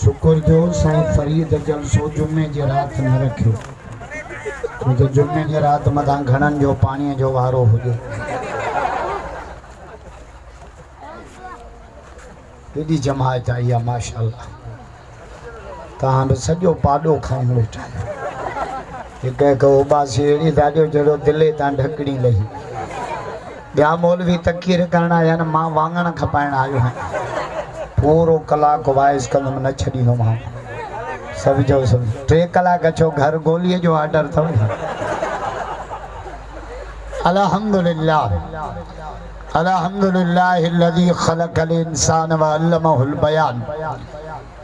शुक्र जो साईं फरीद जलसो जुमे जे रात न रखियो, क्योंकि जुमे जे रात मथां घणनि जो पाणीअ जो वारो हुजे। केॾी जमायत आई आहे माशाअल्लाह। तव्हां बि सॼो पाॾो खणी वेठा हिकु हिकु उबासी अहिड़ी था ॾियो जहिड़ो दिले तां ढकड़ी लही। ॿिया मौलवी तकीर करण आया आहिनि, मां वाङण खपाइण आयो आहियां। पूरो कलाक वाइस कंदुमि, न छॾींदोमांव। सम्झो सम्झो 3 कलाक अचो घर, गोलीअ जो ऑर्डर अथव। अल्हम्दुलिल्लाह अल्हम्दुलिल्लाहिल्लज़ी ख़लक़ल इंसान व अल्लमहुल बयान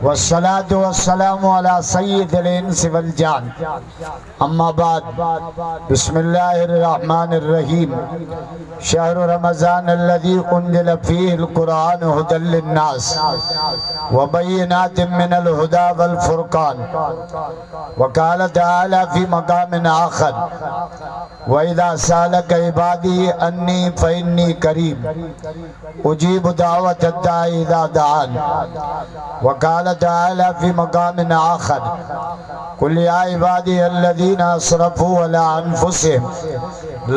वस्सलातु वस्सलामु अला सय्यिदिल इंसि वल जान। अम्मा बाद, बिस्मिल्लाहिर रहमानिर रहीम। शहरु रमज़ान अल्लज़ी उन्ज़िल फ़ीहिल क़ुरआन हुदल लिन्नास व बय्यिनातिम मिनल हुदा वल फ़ुरक़ान। व क़ाल तआला फ़ी मक़ामिन आख़र व इज़ा सअलक इबादी अन्नी फ़इन्नी क़रीब उजीबु दावतद दाई इज़ा दआन। व क़ाल तआला फ़ी मक़ामिन आख़र कुल या इबादी अल्लज़ीना असरफ़ू अला अनफ़ुसिहिम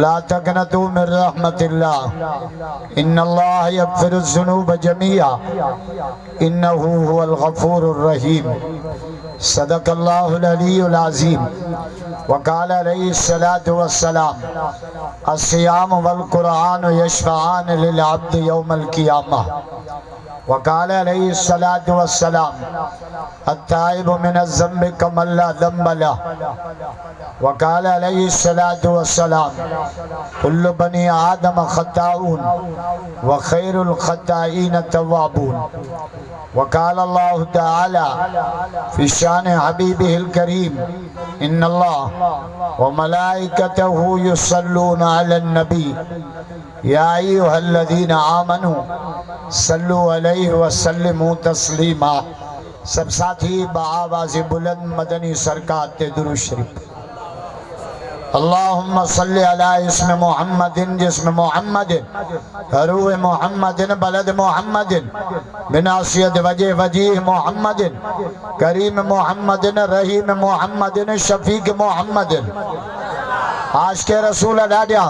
ला तक़नतू मिन रहमतिल्लाह इन्नल्लाह यग़फ़िरुज़्ज़ुनूब जमीआ इन्नहु हुवल गफ़ूरुर रहीम। सदक़ल्लाहुल अलीयुल अज़ीम। वक़ाल अलैहिस्सलातु वस्सलाम अस्सियाम वल क़ुरआन यशफ़अआन लिल अब्द यौमल क़ियामह। वक़ाल अलैहिस्सलातु वस्सलाम अत्ताइबु मिनज़्ज़म्बि कमन ला ज़म्ब लह। वक़ाल अलैहिस्सलातु वस्सलाम कुल्लु बनी आदम ख़त्ताऊन व खैरुल ख़त्ताईन तव्वाबून। वक़ाल अल्लाहु तआला फ़ी शान हबीबिहिल करीम इन्नल्लाह व मलाइकतहु युसल्लूना अलन नबी या अय्युहल्लज़ीना आमनू सल्लु अलैहि व सल्लिमू तस्लीमा। सब साथी बाआवाज़ बुलंद मदनी सरकार ते दुरूद शरीफ। अल्लाहुम्मा सल्लि अला इस्म मुहम्मदिन जिस्म मुहम्मदिन रूह मुहम्मदिन बलद मुहम्मदिन बिनासियत वजह वजीह मुहम्मदिन करीम मुहम्मदिन रहीम मुहम्मदिन शफीक मुहम्मदिन। आज के रसूल डाडिया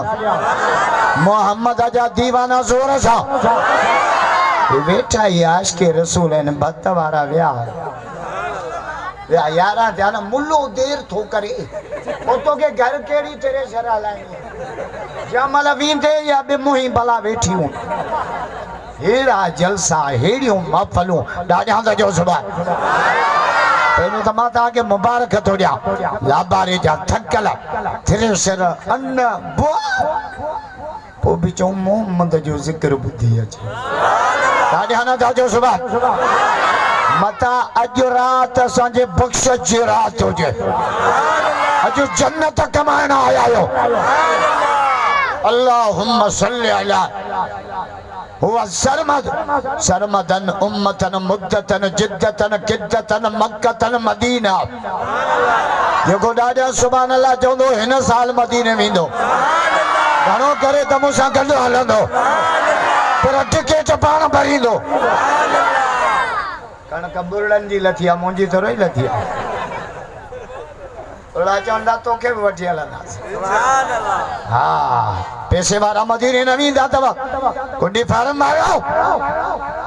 मोहम्मद अजा दीवाना जोर सा वेठा ही आज के रसूल ने भक्त वारा व्या यारा ध्यान मुल्लो देर थो करे तो के घर केड़ी तेरे शरा लाएंगे जमल वींदे या बे मुही भला वेठी हूं। हेड़ा जलसा हेड़ियों महफलूं डाडिया दा जो सुबह पहिरियों त मां तव्हांखे मुबारक थो ॾियां। लाबारे जा थकल थ्रेसर अन्न पोइ बि चऊं मोहम्मद जो ज़िक्र ॿुधी अचे। ॾाढा न था जो सुभाणे मता अॼु राति असांजे बख़्शत जी राति हुजे। अॼु जन्नत कमाइण आया आहियो। अल्लाहुम्मा सल्लि अला हुआ सरमद सरमदन उम्मतन मुद्दतन जिद्दतन किद्दतन मक्कतन मदीना। जेको ॾाढा सुभान अल्लाह चवंदो हिन साल मदीने वेंदो घणो करे त मूंसां गॾु हलंदो पर टिकेट पाण भरींदो। कणक बुरड़नि जी लथी आहे मुंहिंजी थोरो ई लथी आहे। चवंदा तोखे बि वठी हलंदासीं। हा पैसे वारा मदीने न वेंदा अथव कुंडी फार्म वारा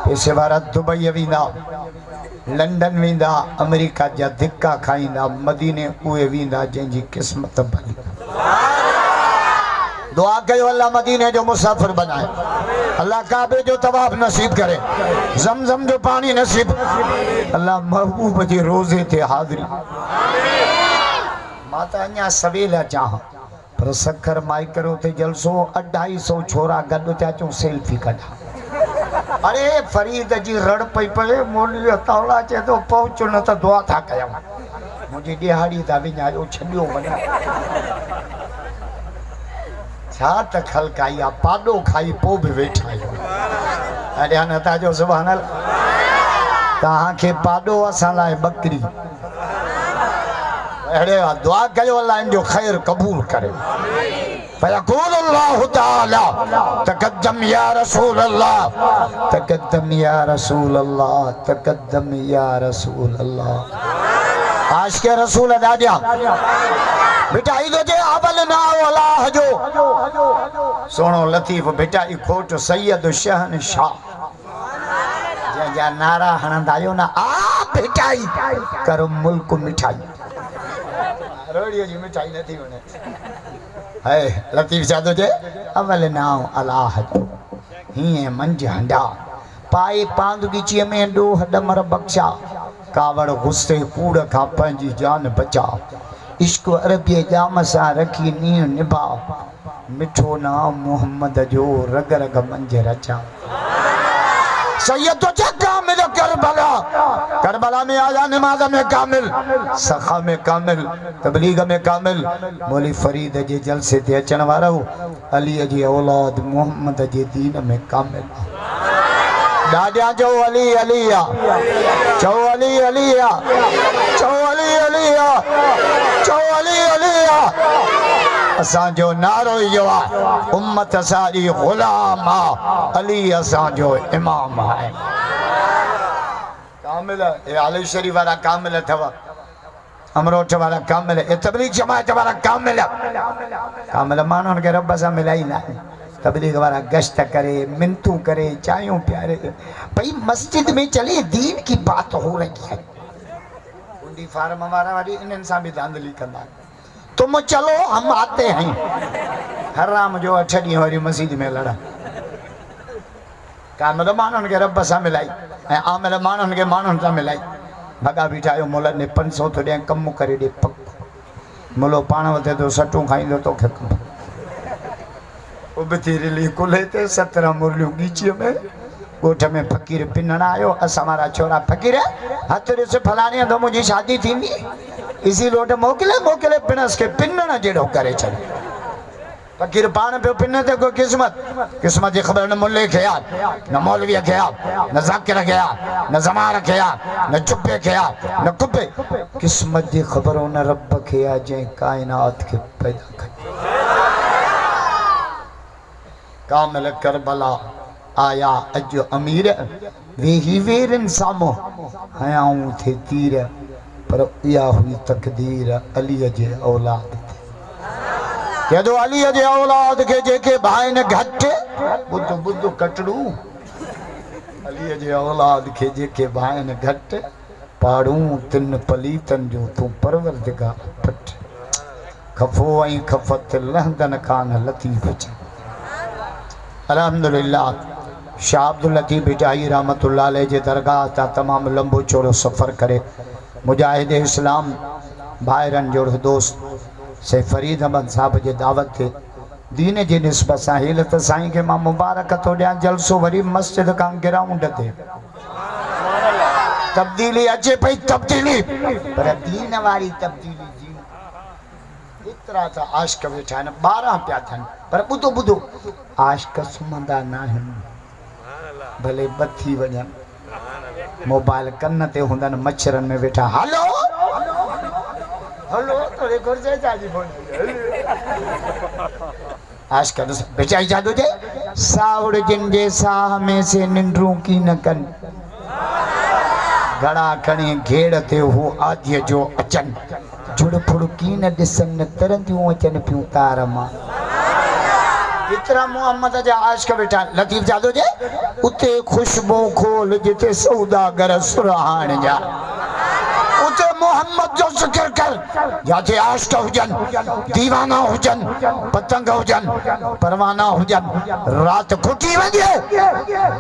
पैसे वारा दुबई वेंदा लंडन वेंदा अमेरिका जा धिका खाईंदा मदीने उहे वेंदा जंहिंजी क़िस्मत भली। दुआ कयो अल्लाह मदीने जो मुसाफ़िर बनाए। अल्लाह काबे जो तवाफ नसीब करे। ज़मज़म जो पानी नसीब। अल्लाह महबूब जे रोज़े ते हाज़िरी। मां त अञा सवेल अचां पर सखर माइकरो ते जलसो 250 छोरा गॾु थिया चऊं सेल्फी कढा। अरे फरीद जी रड़ पई पए मोली तौला चे तो पहुचो न त दुआ था कयूं मुंहिंजी ॾिहाड़ी था विञायो छॾियो वञा। छा त ख़ल्क़ आई आहे पाॾो खाई पोइ बि वेठा आहियूं। अड़िया नथा जो सुभाणे तव्हांखे पाॾो असां लाइ बकरी। अड़े दुआ कयो अल्लाह इन जो ख़ैर क़बूल करे। फयक़ूल अल्लाह ताला तक़द्दम या रसूल अल्लाह, तक़द्दम या रसूल अल्लाह, तक़द्दम या रसूल अल्लाह। आज के रसूल अदा दिया बेटा इधो जे अवल ना अल्लाह जो सोनो लतीफ बेटा ई खोट सैयद शहनशाह जा नारा हणंदा आयो ना आ बेटा ई करो मुल्क मिठाई रोड़ियो जी मिठाई नथी वणे है लतीफ जादो जे अवल नाम अल्लाह जो ही मंज हंडा पाए पांदगीची में डोह डमर बख्शा कावड़ गुस्से कूड़ का पंजी जान बचा इश्क अरबी जाम सा रखी नी निभा मिठो नाम मोहम्मद जो रग रग मंज रचा सैयद तो कामिल करबला करबला में आया नमाज में कामिल सखा में कामिल तबलीग में कामिल मौली फरीद जे जलसे ते अचण वारो अली जी औलाद मोहम्मद जे दीन में कामिल दादिया जो अली अलिया चो अली अलिया चो अली अलिया चो अली अलिया असां जो नारो यो उम्मत सारी गुलाम अली असां जो इमाम है कामिल ए अली शरीफ वाला कामिल थवा अमरोठ वाला कामिल ए तबलीग जमात वाला कामिल कामिल मानन के रब सा मिलाई ना तबलीग वाला गश्त करे मिन्नतू करे चायों प्यारे भाई मस्जिद में चले दीन की बात हो रही है उंडी फार्म हमारा वाली इन सा भी धांधली कंदा तुम चलो हम आते हैं हराम जो अठड़ी वाली मस्जिद में लड़ा कामिल मानन के रब सा मिलाई आमिल मानन के मानन सा मिलाई भगा बिठायो मोल ने 500 तो दे कम करे दे पक मोलो पाण वते तो सटू खाइंदो तो खे उबतीरली कुले ते 17 मुरलियों गीची में गोठ में फकीर पिनण आयो हमारा छोरा फकीर हथ से फलाने तो मुझी शादी थी इसी लोट मोकले मोकले पिनस के पिनण जेड़ो करे चल फकीर पान पे पिने ते कोई किस्मत की खबर न मुल्ले खया न मौलवी खया न जाकिर खया न जमार खया न चुप्पे खया न कुप्पे किस्मत की खबरों न रब खया जे कायनात के पैदा कर कामिल करबला आया अजो अमीर वे ही वेरन सामो हयाऊं थे तीर पर या हुई तकदीर अली जे औलाद के दो अली जे औलाद के जेके भाई ने घट बुद्ध बुद्ध कटड़ू अली जे औलाद के जेके भाई ने घट पाड़ू तिन पलीतन जो तू परवरदिगार पट खफो आई खफत लहदन खान लतीफ च अल्हम्दुलिल्लाह शाह अब्दुल लतीफ बिटाई रहमतुल्लाह अलैह जे दरगाह ता तमाम लंबो चौड़ो सफ़र करे मुजाहिद इस्लाम भाईरन जोड़ दोस्त से फरीद अहमद साहब जे दावत थे दीन जे निस्बत सां हिल त साईं के मां मुबारक तो ॾियां जलसो वरी मस्जिद खां ग्राउंड ते तब्दीली अचे पई तब्दीली पर दीन वारी तब्दीली इतरा था आशिक वेठा आहिनि 12 पिया थियनि पर ॿुधो ॿुधो आशिक सुम्हंदा न आहिनि भले बथी वञनि मोबाइल कन ते हूंदनि मच्छरनि में वेठा हलो हलो तोरे घुर्जे जाजी फोन आशिक बेचाई जादू जे सावड़ जिन जे साह में से निंड्रू की न कन घड़ा खणी घेड़ ते हो आदि जो अचन जुड़ फुड़ की न दिसन न तरंदियूं अचन पियूं तार मां इतरा मोहम्मद जा आशिक बेटा लतीफ जादू जे उते खुशबू खोल जिते सौदागर सुरहान जा उते मोहम्मद जो जिक्र कर जाते आशिक हुजन दीवाना हुजन पतंग हुजन परवाना हुजन रात खुटी वञे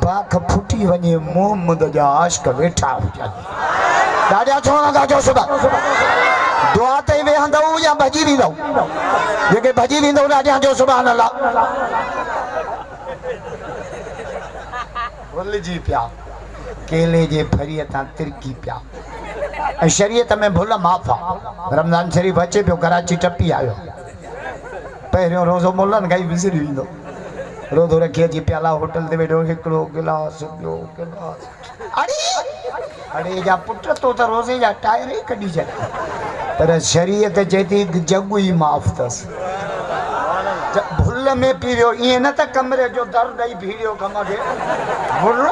बाख फुटी वञे मोहम्मद जा आशिक वेठा हुजन ॾाढा छोड़ा ॾाढो सुठा दुआ ते वेहंदव या भजी वेंदव जेके भजी वेंदव ॾाढा जो सुभान अल्लाह भुलिजी पिया केले जे फरीअ तां तिरकी पिया शरीयत में भुल माफ़ आहे रमज़ान शरीफ़ अचे पियो कराची टपी आयो पहिरियों रोज़ो मुल्हनि खां ई विसरी वेंदो रोज़ो रखी अची प्याला होटल ते वेठो हिकिड़ो गिलास ॿियो गिलास अड़े जा पुट तो त रोज़े जा टायर ई कढी छॾिया पर शरीयत चए थी जग ई माफ़ अथसि भुल में पी वियो ईअं न त कमरे जो दर ॾेई बीड़ियो कम खे भुल